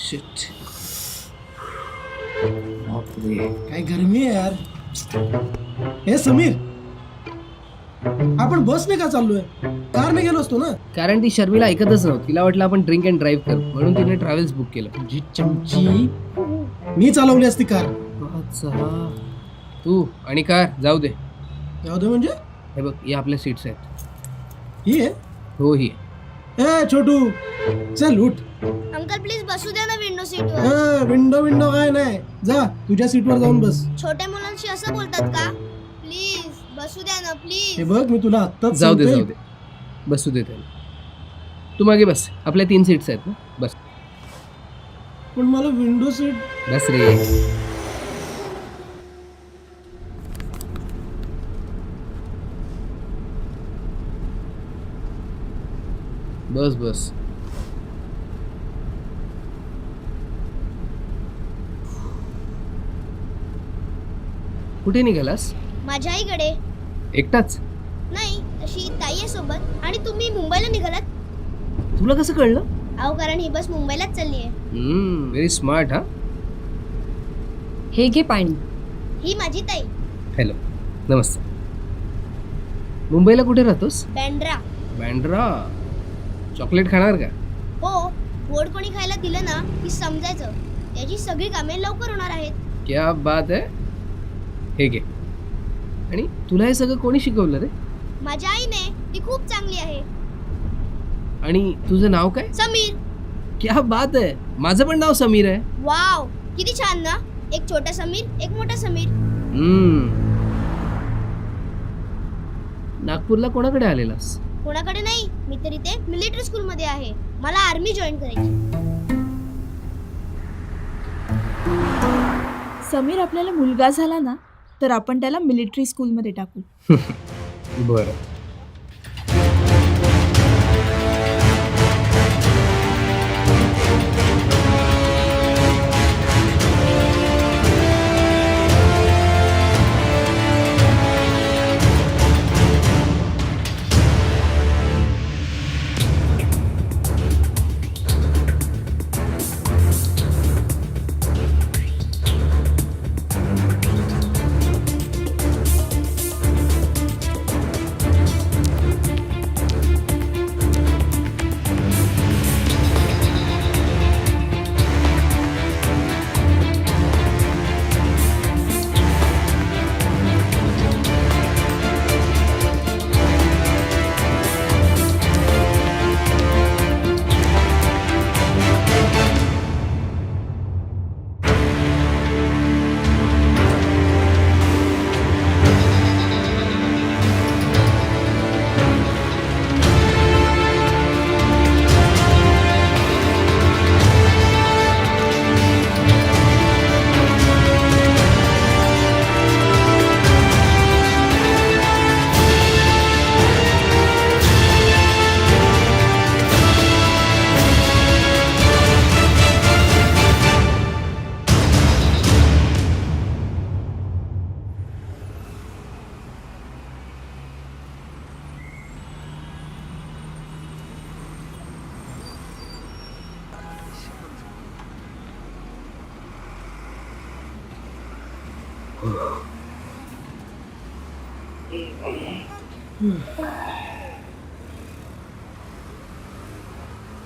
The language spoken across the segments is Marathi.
शिट. बापरे. काय गरमी आहे यार. हे समीर, आपण बसने का चाललोय? कारने गेलो असतो ना. कारण ती शर्मिला ऐकतच नव्हती. तिला वाटलं आपण ड्रिंक अँड ड्राईव्ह करू, म्हणून तिने ट्रॅव्हल्स बुक केलं. जी चमची, मी चालवली असती कार. अच्छा. तू आणि कार जाऊ दे. जाऊ दे म्हणजे? हे बघ, या आपल्या सीट्स आहेत. ही आहे. हो, ही. ए छोटू, चल उठ. अंकल प्लीज बसू द्या ना विंडो सीटवर. विंडो काय नाही, जा तुझ्या सीटवर जाऊन बस. छोट्या मुलांशी असं बोलतात का? प्लीज बसू द्या ना हे प्लीज. बघ, मी तुला आत्ताच जाऊ दे सांगतोय. जाऊ दे, बसू दे त्याला. तू मागे बस, आपल्या 3 सीट्स आहेत ना. बस पण मला विंडो सीट. बस रे. बस बस. कुठे निघालास? माझ्या आईकडे. एकटाच? नाही, तशी ताई आहे सोबत. आणि तुम्ही मुंबईला निघालात? तुला कसं कळलं? अहो कारण ही बस मुंबईलाच चालली आहे. Very smart. हा. हे घे पाणी. ही माझी ताई. हॅलो, नमस्ते. मुंबईला कुठे राहतोस? बँड्रा. बँड्रा. चॉकलेट खाणार का? हो, गोड कोणी खायला दिलं ना की समजायचं त्याची सगळी कामे लवकर होणार आहेत. क्या बात आहे. हे घे. आणि तुला हे सगळं कोणी शिकवलं रे? माझ्या आईने. ती खूप चांगली आहे. आणि तुझं नाव काय? समीर. क्या बात आहे. माझं पण नाव समीर आहे. वाव, किती छान ना. एक छोटा समीर, एक मोठा समीर. नागपूरला कोणाकडे आलेलास? कोणाकडे नाही, मी तर इथे मिलिटरी स्कूल मध्ये आहे. मला आर्मी जॉईन करायची. समीर आपल्याला मुलगा झाला ना तर आपण त्याला मिलिटरी स्कूलमध्ये टाकू. बरं.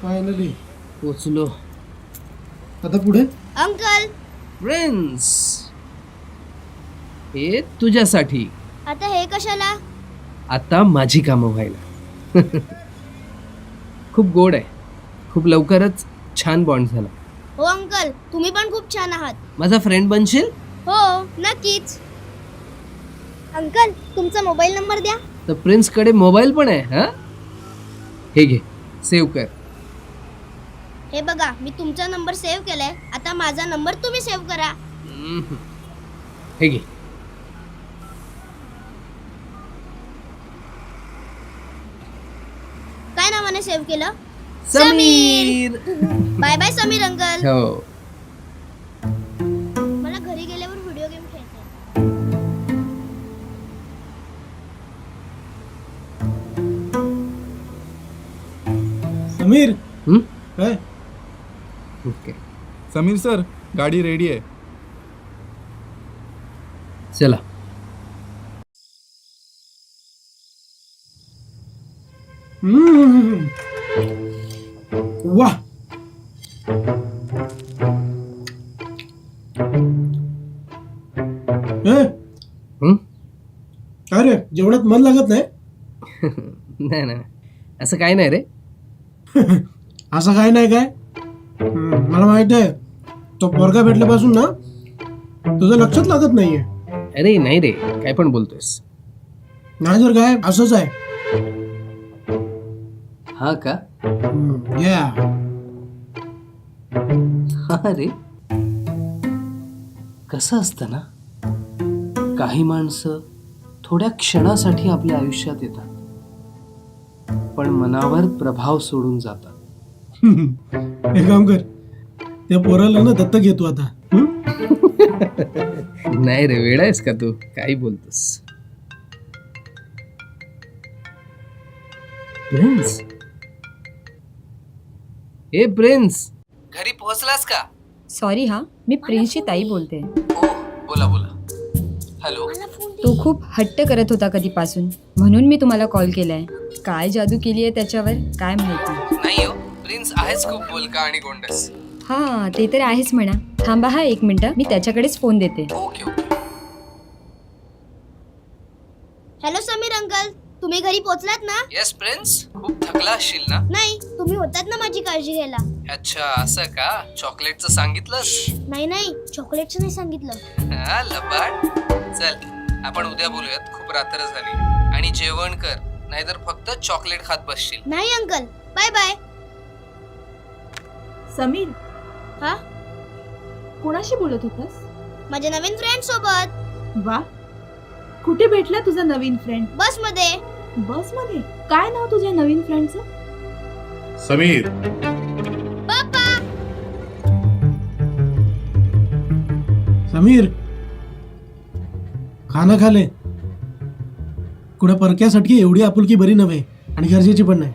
फायनली पोचलो. आता पुढे. अंकल, प्रिन्स, हे तुझ्यासाठी. आता हे कशाला? आता माझी कामं व्हायला. खूप गोड आहे. खूप लवकरच छान बॉन्ड झाला. हो अंकल, तुम्ही पण खूप छान आहात. माझा फ्रेंड बनशील? हो नक्कीच. अंकल, तुमचा मोबाईल नंबर द्या. तर प्रिन्स कडे मोबाईल पण आहे. हा, हे घे, सेव्ह कर. हे बघा, मी तुमचा नंबर सेव्ह केलाय. आता माझा नंबर तुम्ही सेव्ह करा. हे घे. काय नावाने सेव्ह केलं? Sameer. Bye bye Sameer uncle. हो. मला घरी गेल्यावर व्हिडिओ गेम खेळायचा. समीर. हम्म? काय? ओके. समीर सर, गाडी रेडी आहे. चला. हम्म. वा. हं? काय रे, जेवणात मन लागत नाही? नाही नाही, असं काही नाही रे. असं काय नाही काय? मला माहित आहे, तो पोरगा भेटल्यापासून ना तुझं लक्षात लागत नाहीये. अरे नाही रे, काय पण बोलतोयस. नाही तर काय, असंच आहे. हा का? या. हा रे, कसं असतं ना, काही माणसं थोड्या क्षणासाठी आपल्या आयुष्यात येतात, पण मनावर प्रभाव सोडून जातात. हे काम कर, त्या पोराला ना दत्तक घेतो आता. नाही रे, वेडा आहेस का तू? काही बोलतोस. प्रिन्स, ए प्रिन्स, घरी पोहोचलास का? सॉरी हा, मी प्रिन्सची ताई बोलते. बोला बोला. हॅलो. तो खूप हट्ट करत होता कधीपासून, म्हणून मी तुम्हाला कॉल केलाय. काय जादू केली आहे त्याच्यावर काय माहिती. नाही हो, प्रिन्स आहेच खूप बोलका आणि गोंडस. हा ते तर आहेच म्हणा. थांबा हा 1 मिनिट, मी त्याच्याकडेच फोन देते. Okay okay. Hello Sameer uncle, तुम्ही घरी पोहोचलात ना? येस प्रिन्स, खूप थकला असशील ना? नाही, तुम्ही होतात ना माझी काळजी घ्यायला. अच्छा, असं का? चॉकलेटचं सांगितलंस? नाही नाही, चॉकलेटचं नाही सांगितलं. हा, लबाड. चल, आपण उद्या बोलूयात. खूप रात्र झाली. आणि जेवण कर, नाहीतर फक्त चॉकलेट खात बसशील. नाही अंकल, बाय बाय. समीर, हा, कोणाशी बोलत होतास? माझ्या नवीन फ्रेंड सोबत. वा, कुठे भेटला तुझा नवीन फ्रेंड? बस मध्ये. बस मध्ये? काय नाव तुझ्या नवीन फ्रेंडचं? समीर, पप्पा. समीर, खाना खाले. कुठे परक्यासाठी एवढी आपुलकी बरी नव्हे आणि गरजेची पण नाही.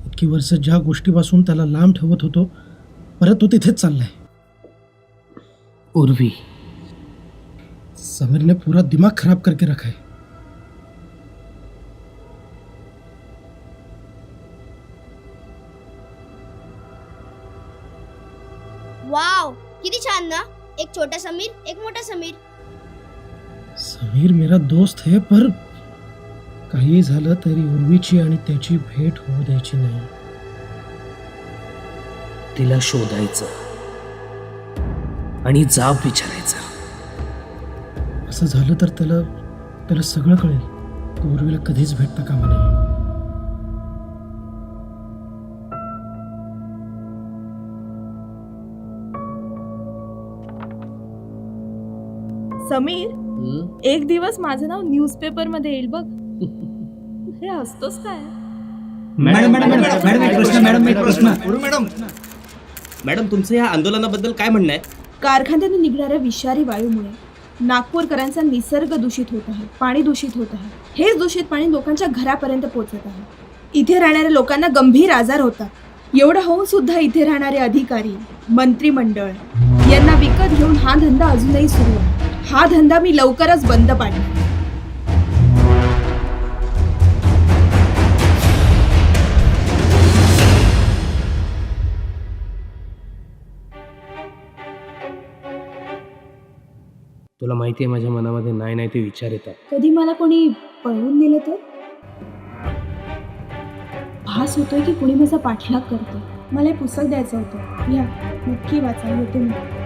इतकी वर्ष ज्या गोष्टीपासून त्याला लांब ठेवत होतो, परत तो तिथेच चाललाय. उर्वी, समीर ने पूरा दिमाग खराब करके रखा है. वाव, किती छान ना. एक छोटा समीर, एक मोठा समीर. समीर मेरा दोस्त है, पर काही झालं तरी उर्वीची आणि त्याची भेट होऊ द्यायची नाही. तिला शोधायचं आणि जाब विचारायचा. असं झालं तर त्याला सगळं कळेल. तो उर्वीला कधीच भेटता कामा नये. समीर, एक दिवस माझं नाव न्यूजपेपर मध्ये येईल बघ. हे हसतोस काय? मॅडम तुमचं या आंदोलनाबद्दल काय म्हणणं आहे? कारखान्याने निघणाऱ्या विषारी वायूमुळे नागपूरकरांचा निसर्ग दूषित होत आहे, पाणी दूषित होत आहे. हेच दूषित पाणी लोकांच्या घरापर्यंत पोहोचत आहे. इथे राहणाऱ्या लोकांना गंभीर आजार होतात. एवढं होऊन सुद्धा इथे राहणारे अधिकारी, मंत्रिमंडळ यांना विकत घेऊन हा धंदा अजूनही सुरू आहे. हा धंदा मी लवकरच बंद पाडेन. तुला माहिती आहे, माझ्या मनामध्ये नाही नाही ते विचार येतात. कधी मला कोणी पळवून नेलं तर भास होतोय की कुणी माझा पाठलाग करतो. मला हे पुस्तक द्यायचं होतं. या नक्की वाचा, होते मी.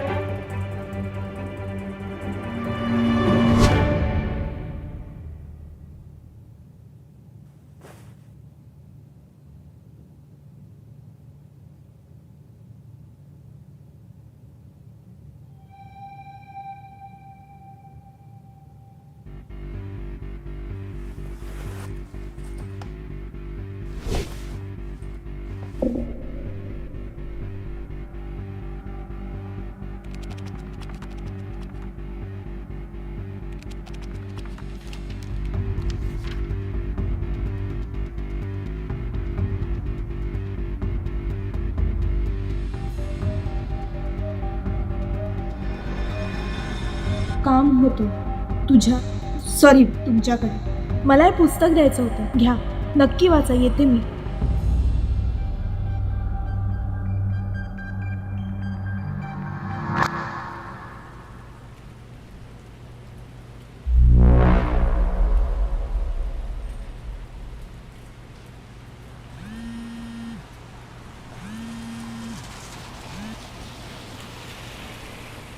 काम होतं तुमच्याकडे. मला हे पुस्तक द्यायचं होतं. घ्या, नक्की वाचा. येते मी.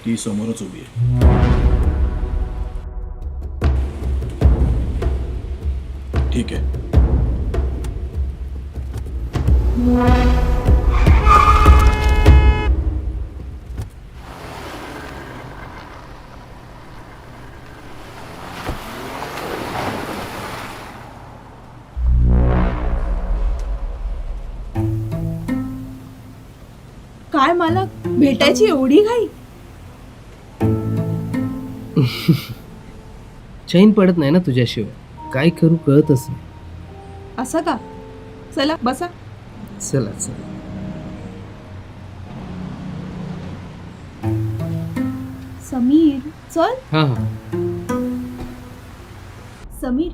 ती समोरच उभी आहे. ठीक आहे. काय मला भेटायची एवढी घाई? चैन पडत नाही ना तुझ्याशिवाय. काय करू कळतच नाही. असं का? चला बसा. चला चला. समीर चल. हा हा. समीर,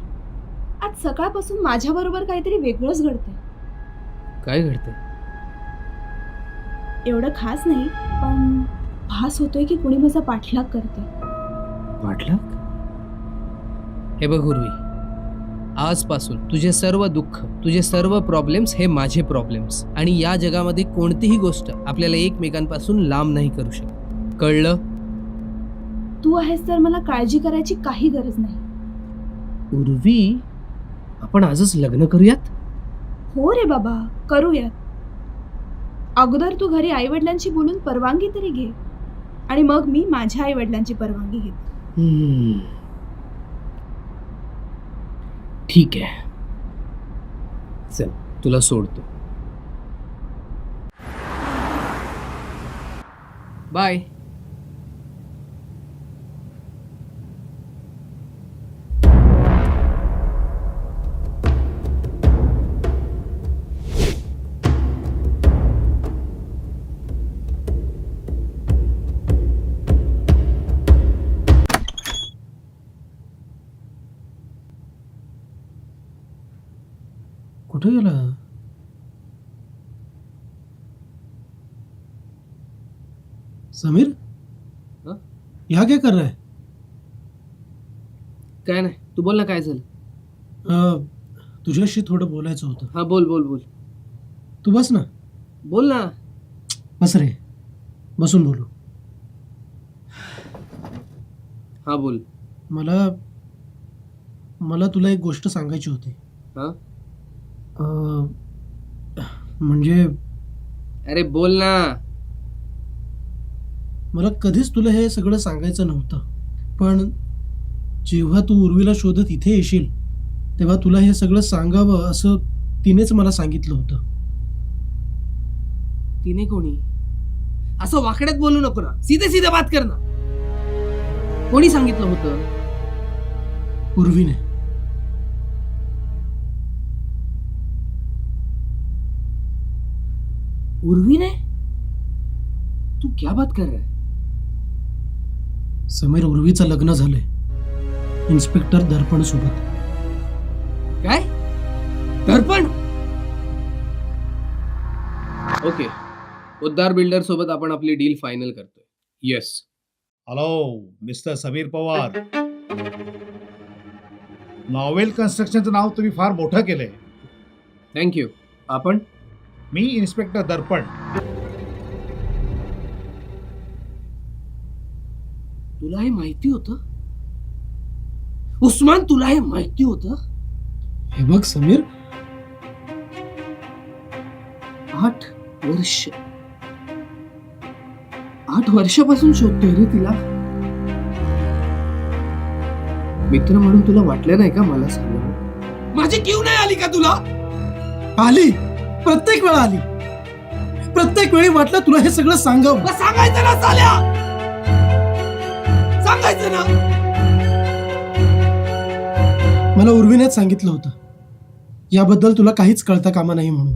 आज सकाळपासून माझ्या बरोबर काहीतरी वेगळंच घडतंय. काय घडतंय? एवढं खास नाही, पण भास होतोय की कुणी माझा पाठलाग करतोय. वाटलं? हे बघ उर्वी, आजपासून तुझे सर्व दुःख, तुझे सर्व प्रॉब्लेम्स हे माझे प्रॉब्लेम्स, आणि या जगामध्ये कोणतीही गोष्ट आपल्याला एकमेकांपासून लांब नाही करू शकत. कळलं? तू आहेस तर मला काळजी करायची काही गरज नाही. उर्वी, आपण आजच लग्न करूयात? हो रे बाबा, करूयात. अगोदर तू घरी आई वडिलांशी बोलून परवानगी तरी घे, आणि मग मी माझ्या आई वडिलांची परवानगी घेते. ठीक आहे, चल तुला सोडतो. बाय. कुठे गेला? समीर, हाँ? यहाँ क्या कर रहा है? काय नाही, तू बोल ना, काय झालं? तुझ्याशी थोडं बोलायचं होतं. हा बोल बोल बोल. तू बस ना. बोल ना. बस रे, बसून बोलू. हा बोल. मला मला तुला एक गोष्ट सांगायची होती. हा? म्हणजे अरे बोल ना. मला कधीच तुला हे सगळं सांगायचं नव्हतं, पण जेव्हा तू उर्वीला शोधत इथे येशील तेव्हा तुला हे सगळं सांगावं असं तिनेच मला सांगितलं होतं. तिने कोणी? असं वाकड्यात बोलू नको ना, सीधे सीधे बात कर ना. कोणी सांगितलं होतं? उर्वीने. उर्वी ने? तू क्या बात कर रहा है? समीर, उर्वीचं लग्न झालंय इन्स्पेक्टर दर्पण सोबत. काय? दर्पण? ओके, उद्धार बिल्डर सोबत आपण आपली डील फायनल करतोय. Yes. Hello mister Sameer Pawar. Novel कन्स्ट्रक्शनचं नाव तुम्ही फार मोठं केलंय. थँक्यू. आपण? मी इन्स्पेक्टर दर्पण. तुला हे माहिती होतं? उस्मान, तुला हे माहिती होतं? हे बघ समीर, 8 वर्ष, 8 वर्षापासून शोधतोय रे तिला. मित्र म्हणून तुला वाटलं नाही का मला सांग? माझी क्यू नाही आली का तुला? आली. प्रत्येक वेळा आली. प्रत्येक वेळी वाटलं तुला हे सगळं सांगावं. मग सांगायचं ना साल्या, सांगायचं ना. मला उर्वीनेच सांगितलं होतं याबद्दल तुला काहीच कळता कामा नाही म्हणून.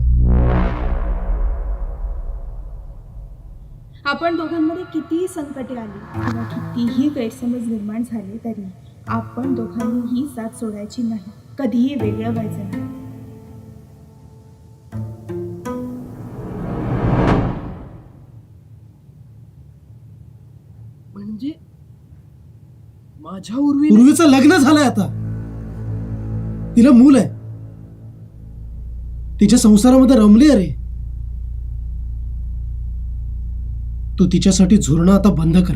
आपण दोघांमध्ये कितीही संकटे आली किंवा कितीही गैरसमज निर्माण झाले तरी आपण दोघांनी ही साथ सोडायची नाही, कधीही वेगळं व्हायचं नाही. म्हणजे माझ्या उर्वी उर्वीचं लग्न झालंय आता. तिला मूल आहे. तिच्या संसारामध्ये रमली अरे. तू तिच्यासाठी झुरणं आता बंद कर.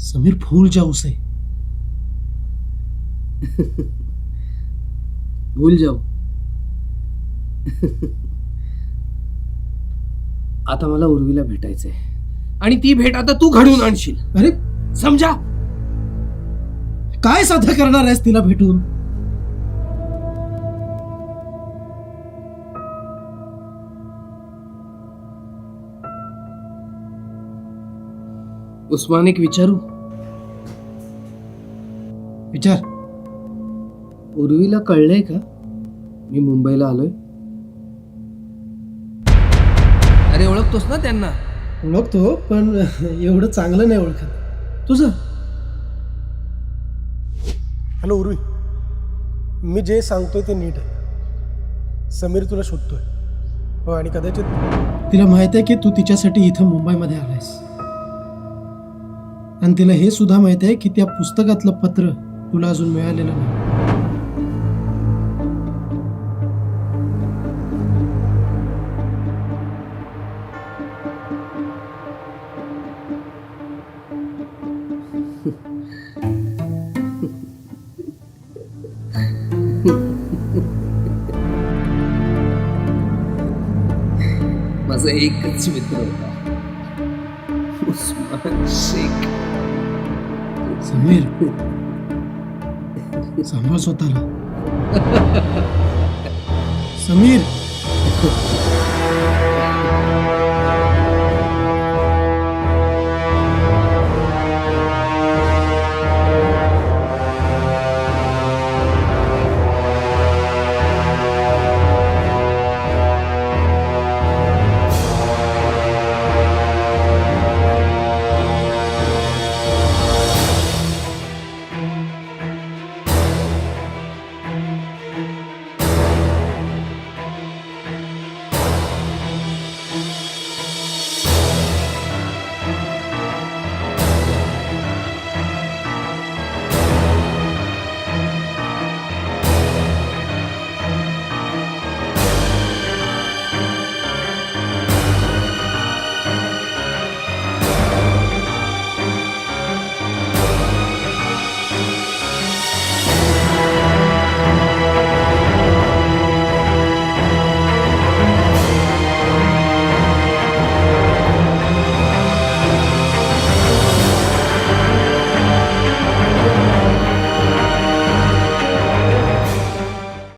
समीर फूल जा उसे. भूल जाऊ. आता मला उर्वीला भेटायचंय आणि ती भेट आता तू घडवून आणशील. अरे समजा. काय साध्य करणार आहेस तिला भेटून? उस्मान एक विचारू. विचार. उर्वीला कळलंय का मी मुंबईला आलोय? अरे ओळखतोस ना त्यांना? ओळखतो, पण एवढं चांगलं नाही ओळखत. तुझं हॅलो उर्वी, मी जे सांगतोय ते नीट आहे. समीर तुला शोधतोय. हो, आणि कदाचित तिला माहित आहे की तू तिच्यासाठी इथं मुंबईमध्ये आलायस. आणि तिला हे सुद्धा माहित आहे की त्या पुस्तकातलं पत्र तुला अजून मिळालेलं नाही. माझा एकच मित्र होता, उस्मान शेख. समीर, सांभाळ स्वतःला. समीर.